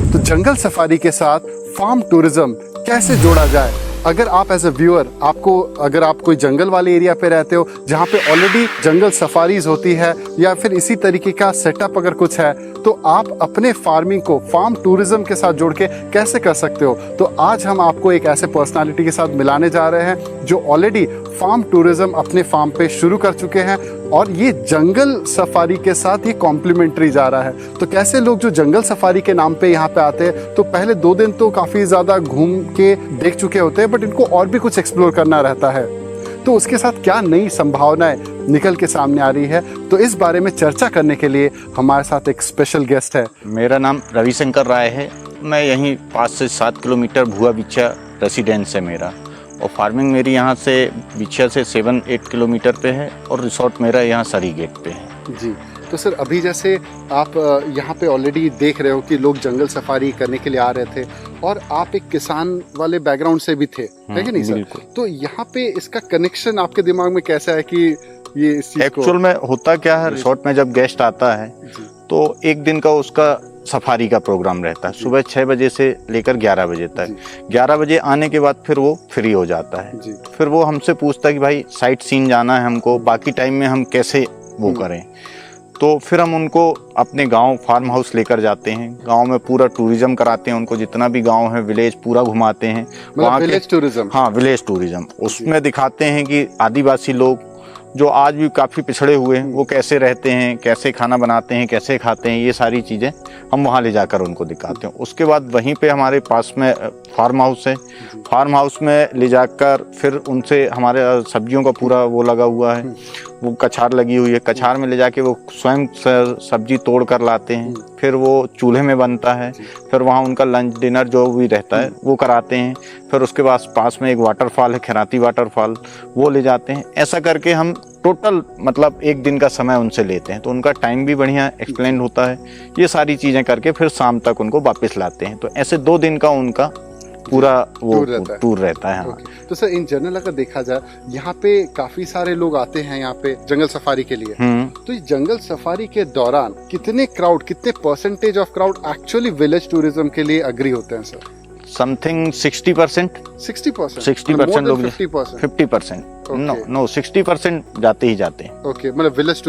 तो जंगल सफारी के साथ फार्म टूरिज्म कैसे जोड़ा जाए। अगर आप एज ए व्यूअर अगर आप कोई जंगल वाले एरिया पे रहते हो जहाँ पे ऑलरेडी जंगल सफारीज होती है या फिर इसी तरीके का सेटअप अगर कुछ है, तो आप अपने फार्मिंग को फार्म टूरिज्म के साथ जोड़ के कैसे कर सकते हो। तो आज हम आपको एक ऐसे पर्सनालिटी के साथ मिलाने जा रहे हैं जो ऑलरेडी फार्म टूरिज्म अपने फार्म पे शुरू कर चुके हैं और ये जंगल सफारी के साथ ये कॉम्प्लीमेंट्री जा रहा है। तो कैसे लोग जो जंगल सफारी के नाम पे यहाँ पे आते हैं तो पहले 2 दिन तो काफ़ी ज़्यादा घूम के देख चुके होते हैं, बट इनको और भी कुछ एक्सप्लोर करना रहता है। तो उसके साथ क्या नई संभावनाएं निकल के सामने आ रही है, तो इस बारे में चर्चा करने के लिए हमारे साथ एक स्पेशल गेस्ट है। मेरा नाम रविशंकर राय है। मैं यहीं 5 से 7 किलोमीटर भुआ बिछा रेसिडेंस है मेरा, और फार्मिंग मेरी यहाँ से बिछा से 7-8 किलोमीटर पे है, और रिसोर्ट मेरा यहाँ सरी गेट पे है। जी, तो सर अभी जैसे आप यहाँ पे ऑलरेडी देख रहे हो कि लोग जंगल सफारी करने के लिए आ रहे थे और आप एक किसान वाले बैकग्राउंड से भी थे, है कि नहीं सर? तो यहाँ पे इसका कनेक्शन आपके दिमाग में कैसा है कि ये इस चीज को? एक्चुअल में होता क्या है, रिसोर्ट में जब गेस्ट आता है तो एक दिन का उसका सफारी का प्रोग्राम रहता है, सुबह 6 बजे से लेकर 11 बजे तक। 11 बजे आने के बाद फिर वो फ्री हो जाता है। फिर वो हमसे पूछता है कि भाई साइट सीन जाना है हमको, बाकी टाइम में हम कैसे वो करें। तो फिर हम उनको अपने गांव फार्म हाउस लेकर जाते हैं, गांव में पूरा टूरिज्म कराते हैं उनको, जितना भी गांव है विलेज पूरा घुमाते हैं। मतलब विलेज टूरिज्म? हाँ, विलेज टूरिज्म। उसमें दिखाते हैं कि आदिवासी लोग जो आज भी काफ़ी पिछड़े हुए हैं वो कैसे रहते हैं, कैसे खाना बनाते हैं, कैसे खाते हैं, ये सारी चीज़ें हम वहाँ ले जाकर उनको दिखाते हैं। उसके बाद वहीं पे हमारे पास में फार्म हाउस है, फार्म हाउस में ले जाकर फिर उनसे हमारे सब्जियों का पूरा वो लगा हुआ है, वो कछार लगी हुई है, कछार में ले जाके वो स्वयं सब्जी तोड़ कर लाते हैं, फिर वो चूल्हे में बनता है, फिर वहाँ उनका लंच डिनर जो भी रहता है वो कराते हैं। फिर उसके बाद पास में एक वाटरफॉल है, खैराती वाटरफॉल, वो ले जाते हैं। ऐसा करके हम टोटल मतलब 1 दिन का समय उनसे लेते हैं, तो उनका टाइम भी बढ़िया एक्सप्लेन होता है। ये सारी चीज़ें करके फिर शाम तक उनको वापस लाते हैं। तो ऐसे 2 दिन का उनका पूरा वो टूर रहता है। हाँ। तो सर इन जनरल अगर देखा जाए यहाँ पे काफी सारे लोग आते हैं यहाँ पे जंगल सफारी के लिए, तो इस जंगल सफारी के दौरान कितने percentage of crowd actually village tourism के लिए अग्री होते हैं सर? समथिंग 60%। 60% लोग 50%। नो 60% जाते ही जाते हैं। ओके, मतलब विलेज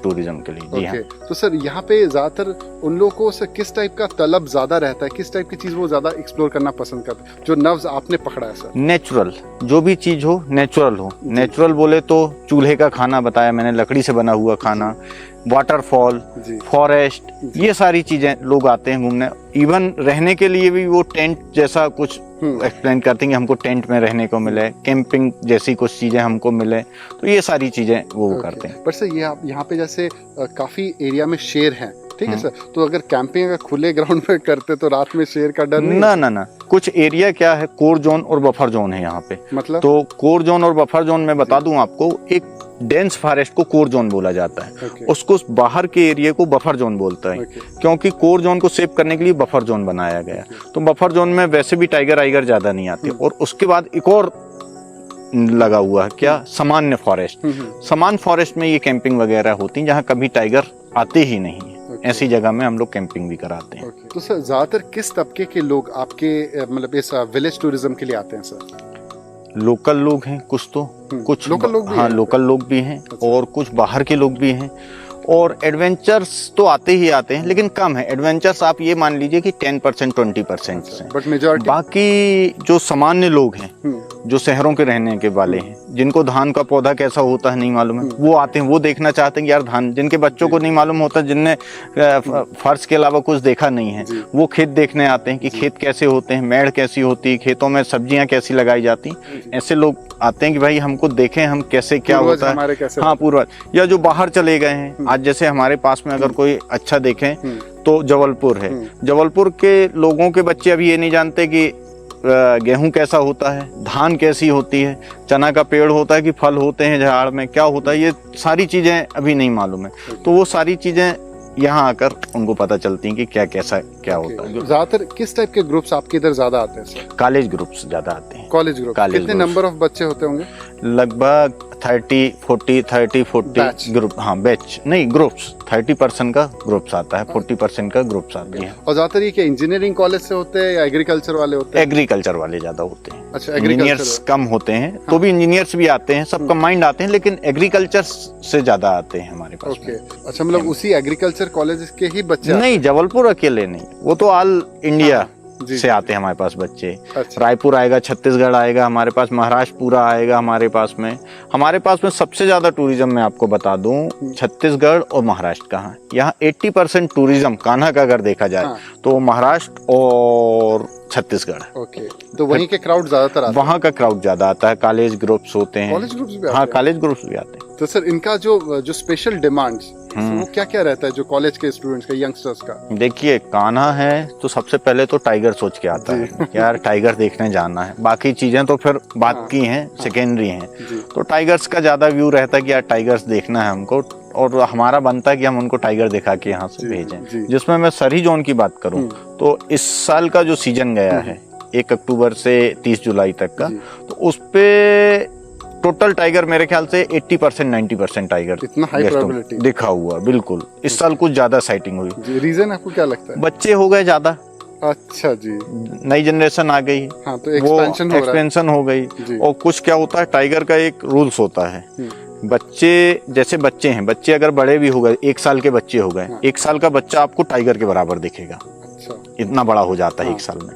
टूरिज्म के लिए। जी हाँ। तो सर यहाँ पे ज्यादातर उन लोगों से किस टाइप का तलब ज्यादा रहता है, किस टाइप की चीज वो ज्यादा एक्सप्लोर करना पसंद करते हैं, जो नव्स आपने पकड़ा है सर? नेचुरल, जो भी चीज हो नेचुरल हो। नेचुरल बोले तो चूल्हे का खाना बताया मैंने, लकड़ी से बना हुआ खाना, वाटरफॉल, फॉरेस्ट, ये सारी चीजें लोग आते हैं घूमने। इवन रहने के लिए भी वो टेंट जैसा कुछ एक्सप्लेन करते हैं कि हमको टेंट में रहने को मिले, कैंपिंग जैसी कुछ चीजें हमको मिले, तो ये सारी चीजें वो करते हैं। पर सर ये आप यहाँ पे जैसे काफी एरिया में शेर हैं, ठीक है सर, तो अगर कैंपिंग अगर खुले ग्राउंड पे करते तो रात में शेर का डर नहीं? ना, कुछ एरिया क्या है, कोर जोन और बफर जोन है यहाँ पे। मतलब तो कोर जोन और बफर जोन में बता दूं आपको, एक डेंस फॉरेस्ट को कोर जोन बोला जाता है, उसको बाहर के एरिया को बफर जोन बोलता है, क्योंकि कोर जोन को सेव करने के लिए बफर जोन बनाया गया। तो बफर जोन में वैसे भी टाइगर ज्यादा नहीं आते। और उसके बाद एक और लगा हुआ है क्या, सामान्य फॉरेस्ट। सामान्य फॉरेस्ट में ये कैंपिंग वगैरह होती है, जहाँ कभी टाइगर आते ही नहीं है। ऐसी जगह में हम लोग कैंपिंग भी कराते हैं। तो सर ज्यादातर किस तबके के लोग आपके मतलब इस विलेज टूरिज्म के लिए आते हैं सर? लोकल लोग हैं कुछ, तो कुछ लोकल लोग भी, हाँ लोकल लोग भी हैं, और कुछ बाहर के लोग भी हैं। और एडवेंचर्स तो आते ही आते हैं, लेकिन कम है। एडवेंचर्स आप ये मान लीजिए कि 10% 20% हैं, बट मेजॉरिटी बाकी जो सामान्य लोग हैं, जो शहरों के रहने के वाले हैं, जिनको धान का पौधा कैसा होता है नहीं मालूम है, वो आते हैं, वो देखना चाहते हैं कि यार धान, जिनके बच्चों को नहीं मालूम होता, जिनने फर्श के अलावा कुछ देखा नहीं है, वो खेत देखने आते हैं कि खेत कैसे होते हैं, मेड़ कैसी होती है, खेतों में सब्जियां कैसी लगाई जाती। ऐसे लोग आते हैं कि भाई हमको देखें हम कैसे क्या होता है। हाँ, पूर्वज, या जो बाहर चले गए हैं। आज जैसे हमारे पास में अगर कोई अच्छा देखें तो जबलपुर है, जबलपुर के लोगों के बच्चे अभी ये नहीं जानते कि गेहूं कैसा होता है, धान कैसी होती है, चना का पेड़ होता है कि फल होते हैं झाड़ में, क्या होता है, ये सारी चीजें अभी नहीं मालूम है। तो वो सारी चीजें यहाँ आकर उनको पता चलती हैं कि क्या कैसा क्या होता है। ज्यादातर किस टाइप के ग्रुप्स आपके इधर ज्यादा आते हैं सर? कॉलेज ग्रुप्स ज्यादा आते हैं। कॉलेज ग्रुप कितने नंबर ऑफ बच्चे होते होंगे? लगभग 30-40 ग्रुप, हाँ बैच नहीं ग्रुप्स, 30% का ग्रुप्स आता है, 40% का ग्रुप्स आती है। और ज्यादातर ये क्या इंजीनियरिंग कॉलेज से होते हैं या एग्रीकल्चर वाले होते हैं? एग्रीकल्चर वाले ज्यादा होते हैं। अच्छा, इंजीनियर्स कम होते हैं, तो भी इंजीनियर्स भी आते हैं, सब कंबाइंड आते हैं, लेकिन एग्रीकल्चर से ज्यादा आते हैं हमारे पास। ओके, अच्छा, मतलब उसी एग्रीकल्चर कॉलेज के ही बच्चे? नहीं, जबलपुर अकेले नहीं, वो तो ऑल इंडिया से आते हैं हमारे पास बच्चे। अच्छा। रायपुर आएगा, छत्तीसगढ़ आएगा हमारे पास, महाराष्ट्र पूरा आएगा हमारे पास में। हमारे पास में सबसे ज्यादा टूरिज्म मैं आपको बता दूं, छत्तीसगढ़ और महाराष्ट्र का है। यहाँ 80% टूरिज्म कान्हा का अगर देखा जाए तो महाराष्ट्र और छत्तीसगढ़। ओके, तो वहीं के क्राउड ज्यादातर आते हैं? वहाँ का क्राउड ज्यादा आता है, कॉलेज ग्रुप्स होते हैं। कॉलेज ग्रुप्स भी आते हाँ, हैं? कॉलेज ग्रुप्स भी आते हैं। तो सर, इनका जो स्पेशल डिमांड्स वो क्या क्या रहता है जो कॉलेज के स्टूडेंट्स का, यंगस्टर्स का? देखिए, कान्हा है तो सबसे पहले तो टाइगर सोच के आता है कि यार टाइगर देखने जाना है। बाकी चीजें तो फिर बात की हैं, सेकेंडरी हैं। तो टाइगर्स का ज्यादा व्यू रहता है कि यार टाइगर्स देखना है हमको, और हमारा बनता है कि हम उनको टाइगर दिखा के यहाँ से भेजें। जिसमें मैं सरी जोन की बात करूँ तो इस साल का जो सीजन गया है 1 अक्टूबर से 30 जुलाई तक का, तो उस पे टोटल टाइगर मेरे ख्याल से 80% 90% टाइगर इतना हाई प्रोबेबिलिटी दिखा हुआ। बिल्कुल, इस साल कुछ ज्यादा साइटिंग हुई। रीजन आपको क्या लगता है? बच्चे हो गए ज्यादा। अच्छा जी, नई जनरेशन आ गई। हाँ, तो एक्सपेंशन हो गई। और कुछ क्या होता है, टाइगर का एक रूल्स होता है, बच्चे जैसे बच्चे हैं, बच्चे अगर बड़े भी हो गए, 1 साल के बच्चे हो गए, 1 साल का बच्चा आपको टाइगर के बराबर दिखेगा। अच्छा, इतना बड़ा हो जाता है 1 साल में।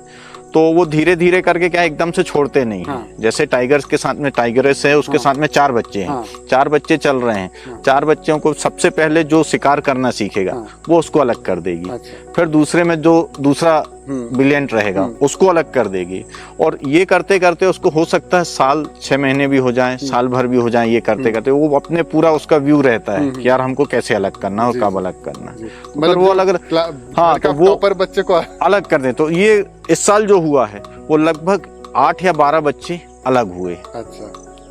तो वो धीरे धीरे करके क्या एकदम से छोड़ते नहीं हैं। जैसे टाइगर्स के साथ में टाइगरेस है, उसके साथ में 4 बच्चे हैं, 4 बच्चे चल रहे हैं। 4 बच्चों को सबसे पहले जो शिकार करना सीखेगा वो उसको अलग कर देगी। फिर दूसरे में जो दूसरा ब्रिलियंट रहेगा उसको अलग कर देगी। और ये करते करते उसको हो सकता है साल 6 महीने भी हो जाए, साल भर भी हो जाए। ये करते करते वो अपने पूरा उसका व्यू रहता है कि यार हमको कैसे अलग करना है और कब अलग करना है। मतलब वो अलग, हाँ, तो वो पर बच्चे को अलग कर दे। तो ये इस साल जो हुआ है वो लगभग 8 या 12 बच्चे अलग हुए। अच्छा,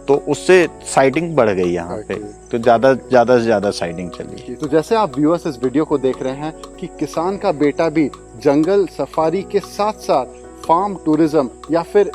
तो उससे साइटिंग बढ़ गई यहाँ पे, तो ज्यादा से ज्यादा साइटिंग चली। तो जैसे आप व्यूअर्स इस वीडियो को देख रहे हैं कि किसान का बेटा भी जंगल सफारी के साथ साथ फार्म टूरिज्म या फिर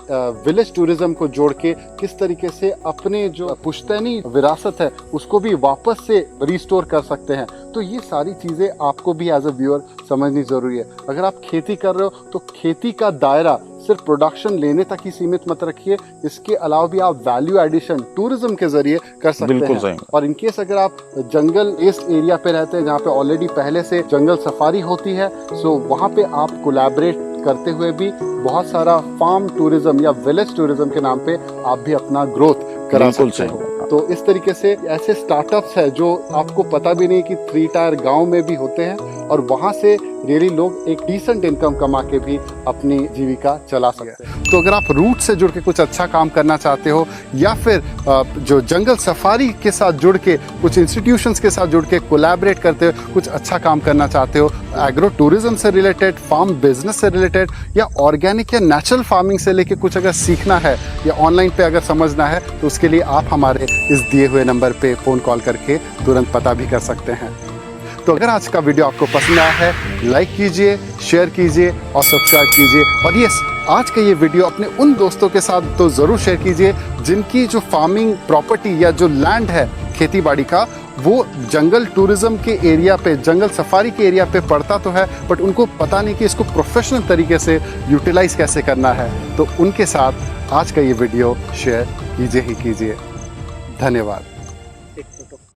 विलेज टूरिज्म को जोड़ के किस तरीके से अपने जो पुश्तैनी विरासत है उसको भी वापस से रिस्टोर कर सकते हैं। तो ये सारी चीजें आपको भी एज अ व्यूअर समझनी जरूरी है। अगर आप खेती कर रहे हो तो खेती का दायरा सिर्फ प्रोडक्शन लेने तक ही सीमित मत रखिए, इसके अलावा भी आप वैल्यू एडिशन टूरिज्म के जरिए कर सकते हैं। और इनकेस अगर आप जंगल इस एरिया पे रहते हैं जहाँ पे ऑलरेडी पहले से जंगल सफारी होती है, सो वहाँ पे आप कोलैबोरेट करते हुए भी बहुत सारा फार्म टूरिज्म या विलेज टूरिज्म के नाम पे आप भी अपना ग्रोथ करा सकते हो। तो इस तरीके से ऐसे स्टार्टअप्स है जो आपको पता भी नहीं कि 3 टायर गांव में भी होते हैं, और वहां से रियली लोग एक डिसेंट इनकम कमा के भी अपनी जीविका चला सकते हैं। तो अगर आप रूट से जुड़ के कुछ अच्छा काम करना चाहते हो, या फिर जो जंगल सफारी के साथ जुड़ के कुछ इंस्टीट्यूशंस के साथ जुड़ के कोलैबोरेट करते हो कुछ अच्छा काम करना चाहते हो, एग्रो टूरिज्म से रिलेटेड, फार्म बिजनेस से रिलेटेड, या ऑर्गेनिक या नेचुरल फार्मिंग से लेके कुछ अगर सीखना है या ऑनलाइन पे अगर समझना है, तो उसके लिए आप हमारे इस दिए हुए नंबर पे फ़ोन कॉल करके तुरंत पता भी कर सकते हैं। तो अगर आज का वीडियो आपको पसंद आया है, लाइक कीजिए, शेयर कीजिए और सब्सक्राइब कीजिए। और यस, आज का ये वीडियो अपने उन दोस्तों के साथ तो ज़रूर शेयर कीजिए जिनकी जो फार्मिंग प्रॉपर्टी या जो लैंड है खेती बाड़ी का, वो जंगल टूरिज्म के एरिया पे, जंगल सफारी के एरिया पे पड़ता तो है, बट उनको पता नहीं कि इसको प्रोफेशनल तरीके से यूटिलाइज कैसे करना है। तो उनके साथ आज का ये वीडियो शेयर कीजिए ही कीजिए। धन्यवाद।